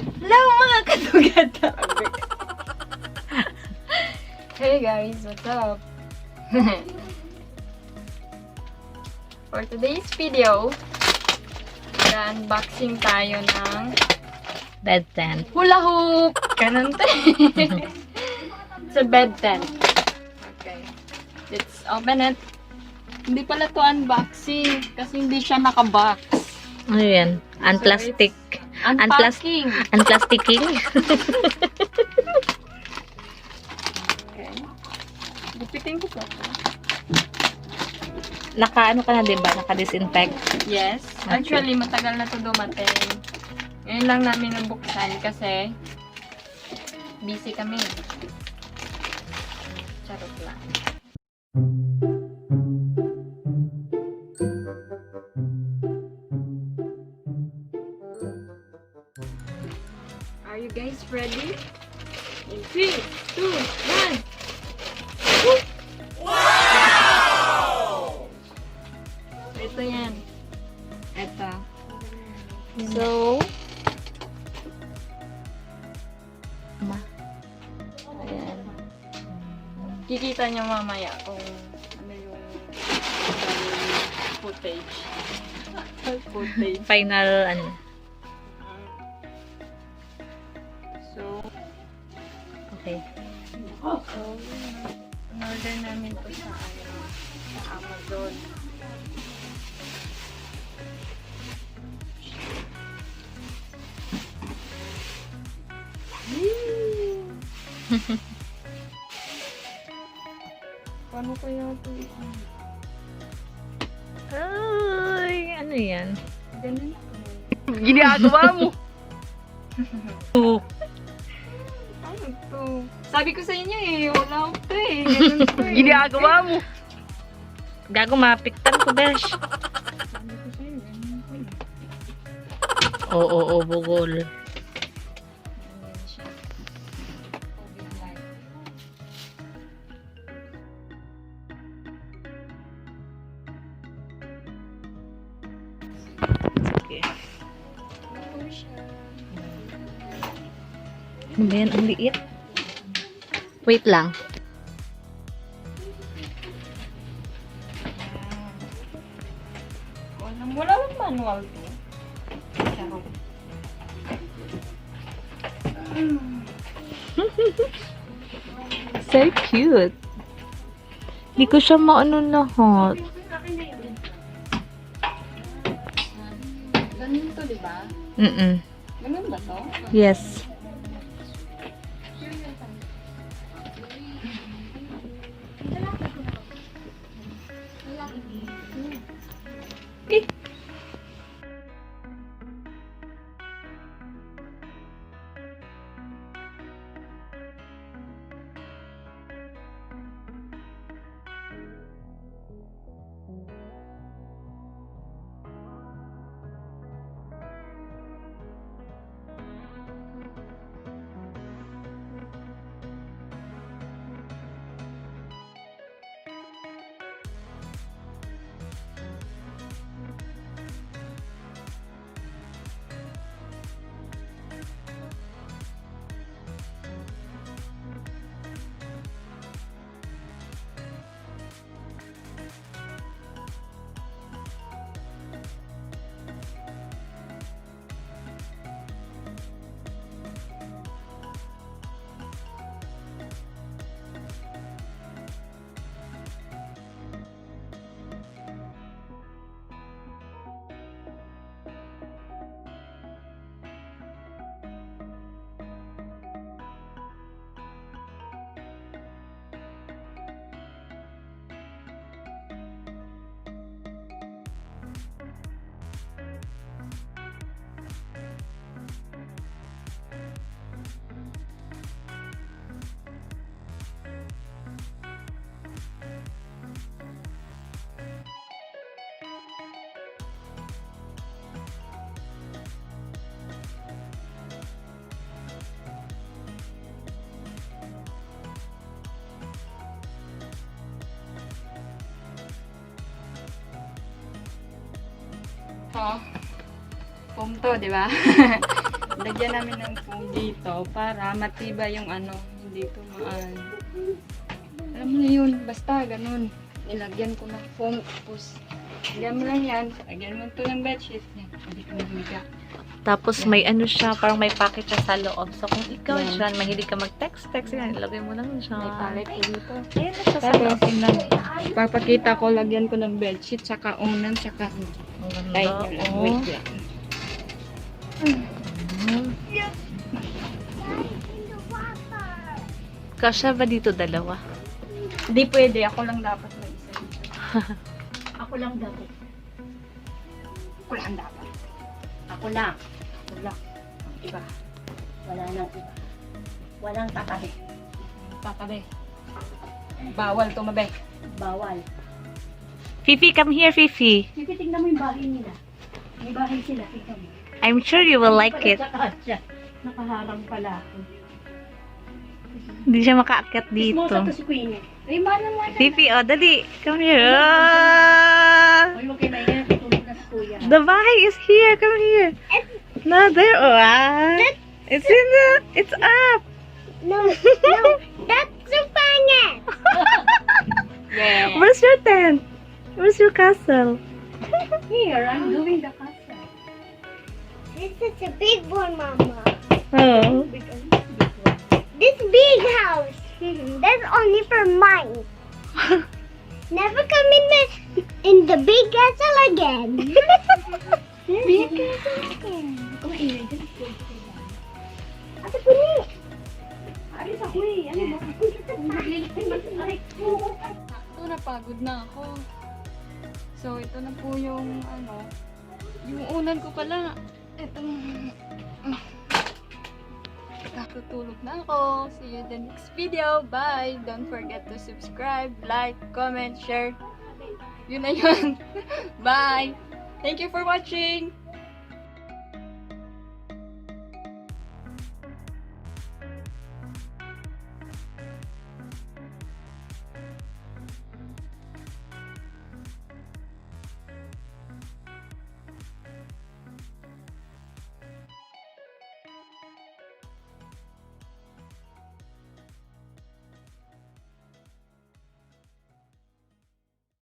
Hello mga Katogether! Hey guys, what's up? For today's video, unboxing tayo ng Bed tent. hula hoop! Ganun to. It's a bed tent. Okay. Let's open it. Hindi pala to unboxing kasi hindi siya nakabox. Ano yan? Unplastic. Unpacking. Unplasticking. Okay. Gupitin ko po. Naka-ano ka na, diba? Naka-disinfect. Yes. Okay. Actually, matagal na to dumating. Ngayon lang namin nabuksan kasi busy kami. Charot lang. Are you guys ready? In 3, 2, 1. Wow! Ito yan. Ito. So, ayan. Kikita nyo mamaya kung ano yung footage. Footage. Final, ano. So, Okay. in-order namin to sa Amazon. Paano kaya ito? Ay, ano yan? Ganun. Ginagawa mo! Ano to? Sabi ko sa inyo eh, wala ko to eh. Ganun to eh. Ginagawa mo! Gago, mapiktan ko, besh. Sabi ko sa inyo, ganun to eh. Oo, bugol. Ayan siya. COVID light. Sige. Ito siya. Ano ba yan? Ang liit. Wait lang. Wala lang manual to. Charot. So cute. Hindi ko siya maano lahat. Ganun to, di ba? Ganun ba to? Yes. Eh. to. Foam to, di ba? lagyan namin ng foam dito para matibay yung ano, hindi tumaan. Alam mo na yun, basta ganun. Nilagyan ko ng foam, tapos lagyan mo lang yan, lagyan mo ito ng bedsheet. Yan, hindi ko nahiga. Tapos may ano siya, parang may packet siya sa loob. So kung ikaw Yan. dyan, mahilig ka mag-text, yan, ilagay mo lang siya. May palette ko dito. Ayan na siya sa Tapos, loob. Tingnan mo. papakita ko, lagyan ko ng bedsheet, saka unan, saka Ang ganda. ay, yun lang, Oh. wait lang. Kasya ba dito dalawa? Hindi pwede, ako lang dapat mag-isa dito. Ako lang dapat. Ako lang dapat. Ako lang. Ako lang. Iba. Wala nang iba. Walang tatabi. Tatabi. Bawal tumabi. Bawal. Fifi, come here, Fifi. Sige, tingnan mo yung bahay nila. May bahay sila, tingnan mo. I'm sure you will like it. Nakaharang pala ako. Hindi siya makaakyat dito. Kismosa to si Queenie. Ay, malang mo. Fifi, oh, dali. Come here. Ah! Ay, okay na yan. Tulog na si Kuya. The bahay is here. Come here. No, there. Oh, ah. It's in the. It's up. No, that's so funny. Yeah. Where's your tent? Where's your castle? Here, I'm doing the castle. This is a big one, Mama. Oh. This big house. That's only for mine. Never come in the big castle again. Big castle again. Ate Puni. Aris ako eh. Ano ba? Sakto, napagod na ako. So, ito na po yung ano. Yung unan ko pala. Itong... Tutulog na ako. See you in the next video. Bye! Don't forget to subscribe, like, comment, share. Yun na yun. Bye! Thank you for watching!